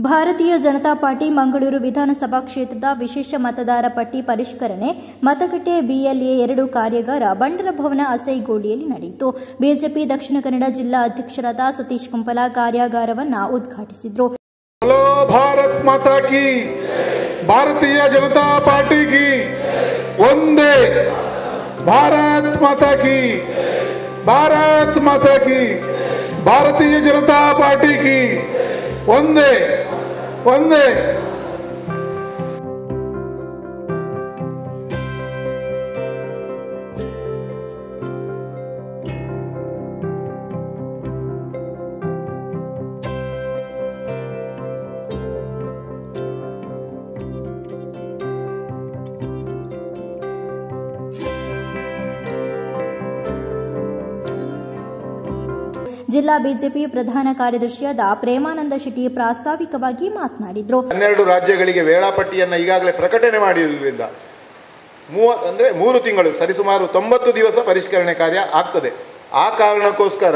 ಭಾರತೀಯ ಜನತಾ ಪಾರ್ಟಿ ಮಂಗಳೂರು ವಿಧಾನಸಭಾ ಕ್ಷೇತ್ರದ ವಿಶೇಷ ಮತದಾರ ಪಟ್ಟಿ ಪರಿಷ್ಕರಣೆ ಮತಗಟ್ಟೆ ಬಿಎಲ್ಎ 2 ಕಾರ್ಯಾಗಾರ ಬಂಡರ ಭವನ ಅಸೈಗೋಳಿಯಲ್ಲಿ ನಡೆಯಿತು. ಬಿಜೆಪಿ ದಕ್ಷಿಣ ಕನ್ನಡ ಜಿಲ್ಲಾ ಅಧ್ಯಕ್ಷರಾದ ಸತೀಶ್ ಕುಂಪಲ ಕಾರ್ಯಾಗಾರವನ್ನು ಉದ್ಘಾಟಿಸಿದರು. ಭಾರತ್ ಮಾತಾ ಕಿ, ಭಾರತೀಯ ಜನತಾ ಪಾರ್ಟಿ ಕಿ ಒಂದೇ, ಭಾರತ್ ಮಾತಾ ಕಿ, ಭಾರತ್ ಮಾತಾ ಕಿ, ಭಾರತೀಯ ಜನತಾ ಪಾರ್ಟಿ ಕಿ ಒಂದೇ ಒಂದೇ. ಜಿಲ್ಲಾ ಬಿಜೆಪಿ ಪ್ರಧಾನ ಕಾರ್ಯದರ್ಶಿಯಾದ ಪ್ರೇಮಾನಂದ ಶೆಟ್ಟಿ ಪ್ರಾಸ್ತಾವಿಕವಾಗಿ ಮಾತನಾಡಿದರು. 12 ರಾಜ್ಯಗಳಿಗೆ ವೇಳಾಪಟ್ಟಿಯನ್ನು ಈಗಾಗಲೇ ಪ್ರಕಟಣೆ ಮಾಡಿರುವುದರಿಂದ 3 ತಿಂಗಳು ಸರಿಸುಮಾರು 90 ದಿವಸ ಪರಿಷ್ಕರಣೆ ಕಾರ್ಯ ಆಗ್ತದೆ. ಆ ಕಾರಣಕ್ಕೋಸ್ಕರ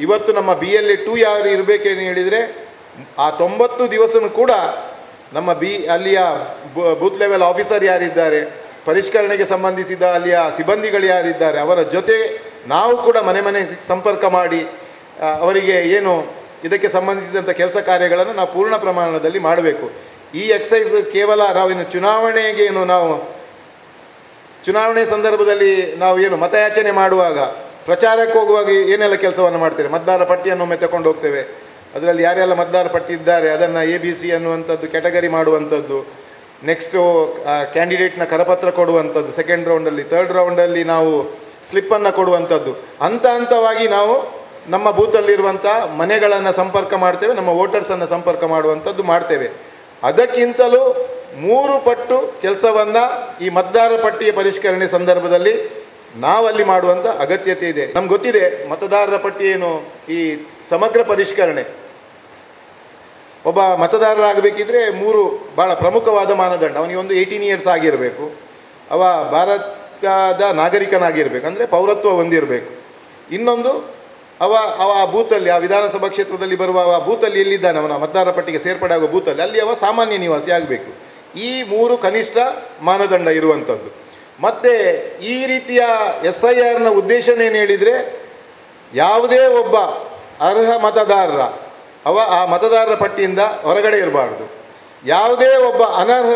ಇವತ್ತು ನಮ್ಮ BLA 2 ಯಾರು ಇರಬೇಕೇನು ಹೇಳಿದರೆ ಆ 90 ದಿವಸನೂ ಕೂಡ ನಮ್ಮ ಅಲ್ಲಿಯ ಬೂತ್ ಲೆವೆಲ್ ಆಫೀಸರ್ ಯಾರಿದ್ದಾರೆ, ಪರಿಷ್ಕರಣೆಗೆ ಸಂಬಂಧಿಸಿದ ಅಲ್ಲಿಯ ಸಿಬ್ಬಂದಿಗಳು ಯಾರಿದ್ದಾರೆ, ಅವರ ಜೊತೆ ನಾವು ಕೂಡ ಮನೆ ಮನೆ ಸಂಪರ್ಕ ಮಾಡಿ ಅವರಿಗೆ ಏನು ಇದಕ್ಕೆ ಸಂಬಂಧಿಸಿದಂಥ ಕೆಲಸ ಕಾರ್ಯಗಳನ್ನು ನಾವು ಪೂರ್ಣ ಪ್ರಮಾಣದಲ್ಲಿ ಮಾಡಬೇಕು. ಈ ಎಕ್ಸೈಸ್ ಕೇವಲ ನಾವೇನು ಚುನಾವಣೆ ಸಂದರ್ಭದಲ್ಲಿ ನಾವು ಏನು ಮತಯಾಚನೆ ಮಾಡುವಾಗ ಪ್ರಚಾರಕ್ಕೆ ಹೋಗುವಾಗ ಏನೆಲ್ಲ ಕೆಲಸವನ್ನು ಮಾಡ್ತೇವೆ, ಮತದಾರ ಪಟ್ಟಿಯನ್ನು ಒಮ್ಮೆ ತಗೊಂಡು ಹೋಗ್ತೇವೆ. ಅದರಲ್ಲಿ ಯಾರೆಲ್ಲ ಮತದಾರ ಪಟ್ಟಿ ಇದ್ದಾರೆ ಅದನ್ನು ABC ಅನ್ನುವಂಥದ್ದು ಕ್ಯಾಟಗರಿ ಮಾಡುವಂಥದ್ದು, ನೆಕ್ಸ್ಟು ಕ್ಯಾಂಡಿಡೇಟ್ನ ಕರಪತ್ರ ಕೊಡುವಂಥದ್ದು, ಸೆಕೆಂಡ್ ರೌಂಡಲ್ಲಿ, ಥರ್ಡ್ ರೌಂಡಲ್ಲಿ ನಾವು ಸ್ಲಿಪ್ಪನ್ನು ಕೊಡುವಂಥದ್ದು. ಹಂತವಾಗಿ ನಾವು ನಮ್ಮ ಬೂತಲ್ಲಿರುವಂಥ ಮನೆಗಳನ್ನು ಸಂಪರ್ಕ ಮಾಡ್ತೇವೆ, ನಮ್ಮ ವೋಟರ್ಸನ್ನು ಸಂಪರ್ಕ ಮಾಡುವಂಥದ್ದು ಮಾಡ್ತೇವೆ. ಅದಕ್ಕಿಂತಲೂ 3 ಪಟ್ಟು ಕೆಲಸವನ್ನು ಈ ಮತದಾರ ಪಟ್ಟಿಯ ಪರಿಷ್ಕರಣೆ ಸಂದರ್ಭದಲ್ಲಿ ನಾವಲ್ಲಿ ಮಾಡುವಂಥ ಅಗತ್ಯತೆ ಇದೆ. ನಮ್ಗೆ ಗೊತ್ತಿದೆ ಮತದಾರರ ಪಟ್ಟಿ ಏನು, ಈ ಸಮಗ್ರ ಪರಿಷ್ಕರಣೆ ಒಬ್ಬ ಮತದಾರರಾಗಬೇಕಿದ್ರೆ 3 ಭಾಳ ಪ್ರಮುಖವಾದ ಮಾನದಂಡ. ಅವನಿಗೆ ಒಂದು 18 ಇಯರ್ಸ್ ಆಗಿರಬೇಕು, ಅವ ಭಾರತದ ನಾಗರಿಕನಾಗಿರಬೇಕು, ಅಂದರೆ ಪೌರತ್ವ ಹೊಂದಿರಬೇಕು. ಇನ್ನೊಂದು ಅವ ಆ ಬೂತಲ್ಲಿ, ಆ ವಿಧಾನಸಭಾ ಕ್ಷೇತ್ರದಲ್ಲಿ ಬರುವ ಆ ಬೂತಲ್ಲಿ ಎಲ್ಲಿದ್ದಾನೆ, ಅವನ ಮತದಾರ ಪಟ್ಟಿಗೆ ಸೇರ್ಪಡೆ ಆಗುವ ಬೂತಲ್ಲಿ ಅಲ್ಲಿ ಅವ ಸಾಮಾನ್ಯ ನಿವಾಸಿ ಆಗಬೇಕು. ಈ 3 ಕನಿಷ್ಠ ಮಾನದಂಡ ಇರುವಂಥದ್ದು. ಮತ್ತು ಈ ರೀತಿಯ SIRನ ಉದ್ದೇಶನೇನು ಹೇಳಿದರೆ, ಯಾವುದೇ ಒಬ್ಬ ಅರ್ಹ ಮತದಾರರ ಆ ಮತದಾರರ ಪಟ್ಟಿಯಿಂದ ಹೊರಗಡೆ ಇರಬಾರ್ದು, ಯಾವುದೇ ಒಬ್ಬ ಅನರ್ಹ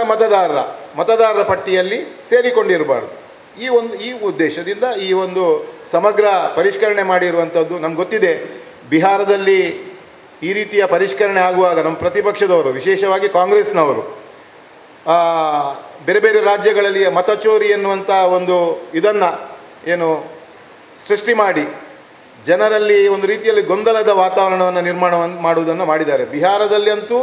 ಮತದಾರರ ಪಟ್ಟಿಯಲ್ಲಿ ಸೇರಿಕೊಂಡಿರಬಾರ್ದು. ಈ ಉದ್ದೇಶದಿಂದ ಈ ಒಂದು ಸಮಗ್ರ ಪರಿಷ್ಕರಣೆ ಮಾಡಿರುವಂಥದ್ದು. ನಮ್ಗೆ ಗೊತ್ತಿದೆ ಬಿಹಾರದಲ್ಲಿ ಈ ರೀತಿಯ ಪರಿಷ್ಕರಣೆ ಆಗುವಾಗ ನಮ್ಮ ಪ್ರತಿಪಕ್ಷದವರು, ವಿಶೇಷವಾಗಿ ಕಾಂಗ್ರೆಸ್ನವರು, ಬೇರೆ ಬೇರೆ ರಾಜ್ಯಗಳಲ್ಲಿ ಮತಚೋರಿ ಎನ್ನುವಂಥ ಒಂದು ಇದನ್ನು ಏನು ಸೃಷ್ಟಿ ಮಾಡಿ ಜನರಲ್ಲಿ ಒಂದು ರೀತಿಯಲ್ಲಿ ಗೊಂದಲದ ವಾತಾವರಣವನ್ನು ನಿರ್ಮಾಣ ಮಾಡುವುದನ್ನು ಮಾಡಿದ್ದಾರೆ. ಬಿಹಾರದಲ್ಲಿ ಅಂತೂ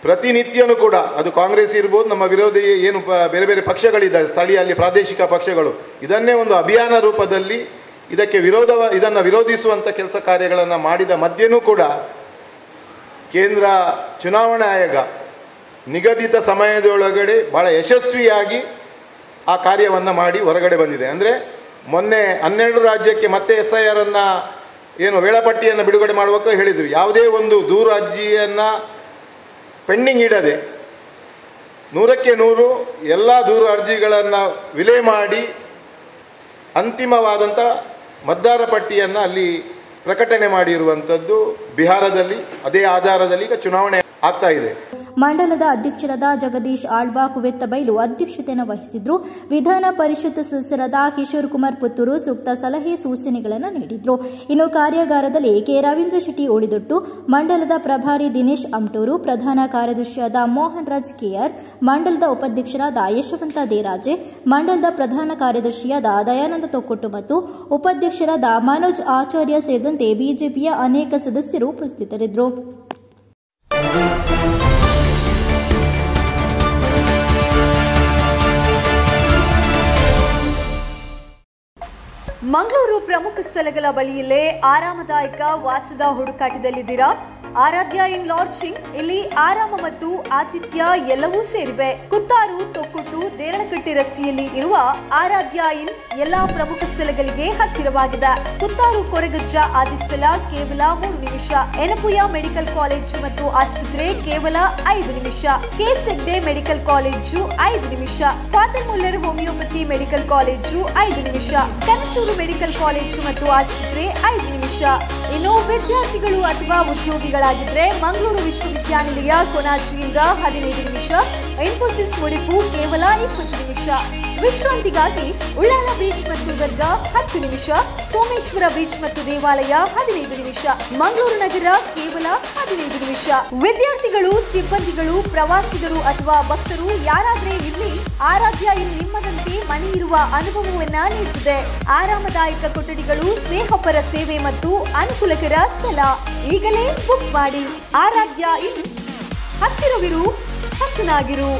ಪ್ರತಿನಿತ್ಯನೂ ಕೂಡ ಅದು ಕಾಂಗ್ರೆಸ್ ಇರ್ಬೋದು, ನಮ್ಮ ವಿರೋಧಿ ಏನು ಬೇರೆ ಬೇರೆ ಪಕ್ಷಗಳಿದ್ದಾರೆ, ಸ್ಥಳೀಯ ಅಲ್ಲಿ ಪ್ರಾದೇಶಿಕ ಪಕ್ಷಗಳು, ಇದನ್ನೇ ಒಂದು ಅಭಿಯಾನ ರೂಪದಲ್ಲಿ ಇದನ್ನು ವಿರೋಧಿಸುವಂಥ ಕೆಲಸ ಕಾರ್ಯಗಳನ್ನು ಮಾಡಿದ ಮಧ್ಯೆಯೂ ಕೂಡ ಕೇಂದ್ರ ಚುನಾವಣಾ ಆಯೋಗ ನಿಗದಿತ ಸಮಯದೊಳಗಡೆ ಭಾಳ ಯಶಸ್ವಿಯಾಗಿ ಆ ಕಾರ್ಯವನ್ನು ಮಾಡಿ ಹೊರಗಡೆ ಬಂದಿದೆ. ಅಂದರೆ ಮೊನ್ನೆ 12 ರಾಜ್ಯಕ್ಕೆ ಮತ್ತೆ SIRನ್ನು ಏನು ವೇಳಾಪಟ್ಟಿಯನ್ನು ಬಿಡುಗಡೆ ಮಾಡುವಾಗ ಹೇಳಿದರು, ಯಾವುದೇ ಒಂದು ದೂರು ಅರ್ಜಿಯನ್ನು ಪೆಂಡಿಂಗ್ ಇಡದೆ 100ಕ್ಕೆ 100 ಎಲ್ಲ ದೂರು ಅರ್ಜಿಗಳನ್ನು ವಿಲೇ ಮಾಡಿ ಅಂತಿಮವಾದಂಥ ಮತದಾರ ಪಟ್ಟಿಯನ್ನು ಅಲ್ಲಿ ಪ್ರಕಟಣೆ ಮಾಡಿರುವಂಥದ್ದು ಬಿಹಾರದಲ್ಲಿ. ಅದೇ ಆಧಾರದಲ್ಲಿ ಈಗ ಚುನಾವಣೆ ಆಗ್ತಾ ಇದೆ. ಮಂಡಲದ ಅಧ್ಯಕ್ಷರಾದ ಜಗದೀಶ್ ಆಳ್ವಾ ಕುವೆತ್ತಬೈಲು ಅಧ್ಯಕ್ಷತೆಯನ್ನು ವಹಿಸಿದ್ರು. ವಿಧಾನ ಪರಿಷತ್ ಸದಸ್ಯರಾದ ಕಿಶೋರ್ ಕುಮಾರ್ ಪುತ್ತೂರು ಸೂಕ್ತ ಸಲಹೆ ಸೂಚನೆಗಳನ್ನು ನೀಡಿದ್ರು. ಇನ್ನು ಕಾರ್ಯಾಗಾರದಲ್ಲಿ ಕೆ ರವೀಂದ್ರ ಶೆಟ್ಟಿ ಉಳಿದೊಟ್ಟು, ಮಂಡಲದ ಪ್ರಭಾರಿ ದಿನೇಶ್ ಅಮಟೂರು, ಪ್ರಧಾನ ಕಾರ್ಯದರ್ಶಿಯಾದ ಮೋಹನ್ ರಾಜ್ ಕೆಆರ್, ಮಂಡಲದ ಉಪಾಧ್ಯಕ್ಷರಾದ ಯಶವಂತ ದೇರಾಜೆ, ಮಂಡಲದ ಪ್ರಧಾನ ಕಾರ್ಯದರ್ಶಿಯಾದ ದಯಾನಂದ ತೊಕ್ಕೊಟ್ಟು ಮತ್ತು ಉಪಾಧ್ಯಕ್ಷರಾದ ಮನೋಜ್ ಆಚಾರ್ಯ ಸೇರಿದಂತೆ ಬಿಜೆಪಿಯ ಅನೇಕ ಸದಸ್ಯರು ಉಪಸ್ಥಿತರಿದ್ದರು. ಮಂಗಳೂರು ಪ್ರಮುಖ ಸ್ಥಳಗಳ ಬಳಿಯಲ್ಲೇ ಆರಾಮದಾಯಕ ವಾಸದ ಹುಡುಕಾಟದಲ್ಲಿದ್ದೀರಾ? ಆರಾಧ್ಯ ಇನ್ ಲಾಡ್ಜಿಂಗ್. ಇಲ್ಲಿ ಆರಾಮ ಮತ್ತು ಆತಿಥ್ಯ ಎಲ್ಲವೂ ಸೇರಿವೆ. ಕುತ್ತಾರು, ತೊಕ್ಕೊಟ್ಟು, ದೇರಳಕಟ್ಟೆ ರಸ್ತೆಯಲ್ಲಿ ಇರುವ ಆರಾಧ್ಯ ಇನ್ ಎಲ್ಲಾ ಪ್ರಮುಖ ಸ್ಥಳಗಳಿಗೆ ಹತ್ತಿರವಾಗಿದೆ. ಕುತ್ತಾರು ಕೊರಗಜ್ಜ ಆದಿಸ್ಥಳ ಕೇವಲ 3 ನಿಮಿಷ. ಎನಪುಯ ಮೆಡಿಕಲ್ ಕಾಲೇಜು ಮತ್ತು ಆಸ್ಪತ್ರೆ ಕೇವಲ 5 ನಿಮಿಷ. ಕೆಎಸ್ ಹೆಗ್ಡೆ ಮೆಡಿಕಲ್ ಕಾಲೇಜು 5 ನಿಮಿಷ. Father Muller homeopathy medical college 5 ನಿಮಿಷ. ಕನಚೂರು ಮೆಡಿಕಲ್ ಕಾಲೇಜು ಮತ್ತು ಆಸ್ಪತ್ರೆ 5 ನಿಮಿಷ. ಇನ್ನು ವಿದ್ಯಾರ್ಥಿಗಳು ಅಥವಾ ಉದ್ಯೋಗಿಗಳಾಗಿದ್ರೆ ಮಂಗಳೂರು ವಿಶ್ವವಿದ್ಯಾನಿಲಯ ಕೊನಾಜಿಯಿಂದ 15 ನಿಮಿಷ. ಇನ್ಫೋಸಿಸ್ ಮುಡಿಪು ಕೇವಲ 20 ನಿಮಿಷ. ವಿಶ್ರಾಂತಿಗಾಗಿ ಉಳ್ಳಾಲ ಬೀಚ್ ಮತ್ತು ದರ್ಗಾ 10 ನಿಮಿಷ. ಸೋಮೇಶ್ವರ ಬೀಚ್ ಮತ್ತು ದೇವಾಲಯ 15 ನಿಮಿಷ. ಮಂಗಳೂರು ನಗರ ಕೇವಲ 15 ನಿಮಿಷ. ವಿದ್ಯಾರ್ಥಿಗಳು, ಸಿಬ್ಬಂದಿಗಳು, ಪ್ರವಾಸಿಗರು ಅಥವಾ ಭಕ್ತರು ಯಾರಾದ್ರೆ ಇಲ್ಲಿ ಆರಾಧ್ಯ ಇನ್ ನಿಮ್ಮದಂತೆ ಮನೆ ಇರುವ ಅನುಭವವನ್ನ ನೀಡುತ್ತದೆ. ಆರಾಮದಾಯಕ ಕೊಠಡಿಗಳು, ಸ್ನೇಹಪರ ಸೇವೆ ಮತ್ತು ಅನುಕೂಲಕರ ಸ್ಥಳ. ಈಗಲೇ ಬುಕ್ ಮಾಡಿ. ಆರಾಧ್ಯ ಇನ್, ಹತ್ತಿರವಿರು, ಹಸನಾಗಿರು.